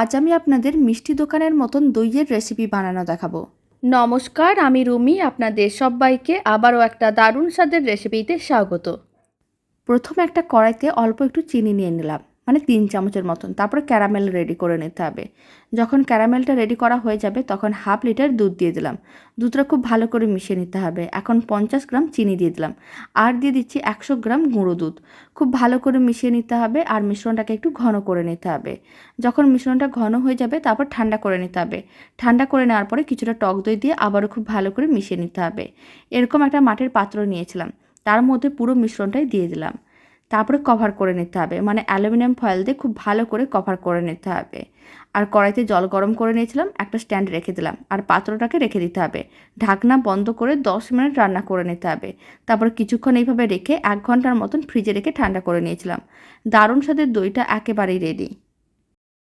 আজ আমি আপনাদের মিষ্টি দোকানের মতন দইয়ের রেসিপি বানানো দেখাবো। নমস্কার, আমি রুমি। আপনাদের সবাইকে আবারও একটা দারুণ স্বাদের রেসিপিতে স্বাগত। প্রথমে একটা কড়াইতে অল্প একটু চিনি নিয়ে নিলাম, মানে 3 চামচের মতন। তারপরে ক্যারামেল রেডি করে নিতে হবে। যখন ক্যারামেলটা রেডি করা হয়ে যাবে তখন হাফ লিটার দুধ দিয়ে দিলাম। দুধটা খুব ভালো করে মিশিয়ে নিতে হবে। এখন 50 গ্রাম চিনি দিয়ে দিলাম, আর দিয়ে দিচ্ছি 100 গ্রাম গুঁড়ো দুধ। খুব ভালো করে মিশিয়ে নিতে হবে আর মিশ্রণটাকে একটু ঘন করে নিতে হবে। যখন মিশ্রণটা ঘন হয়ে যাবে তারপর ঠান্ডা করে নিতে হবে। ঠান্ডা করে নেওয়ার পরে কিছুটা টক দই দিয়ে আবারও খুব ভালো করে মিশিয়ে নিতে হবে। এরকম একটা মাটির পাত্র নিয়েছিলাম, তার মধ্যে পুরো মিশ্রণটাই দিয়ে দিলাম। তারপরে কভার করে নিতে হবে, মানে অ্যালুমিনিয়াম ফয়েল দিয়ে খুব ভালো করে কভার করে নিতে হবে। আর কড়াইতে জল গরম করে নিয়েছিলাম, একটা স্ট্যান্ড রেখে দিলাম আর পাত্রটাকে রেখে দিতে হবে। ঢাকনা বন্ধ করে 10 মিনিট রান্না করে নিতে হবে। তারপর কিছুক্ষণ এইভাবে রেখে 1 ঘন্টার মতন ফ্রিজে রেখে ঠান্ডা করে নিয়েছিলাম। দারুণ স্বাদের দইটা একেবারেই রেডি।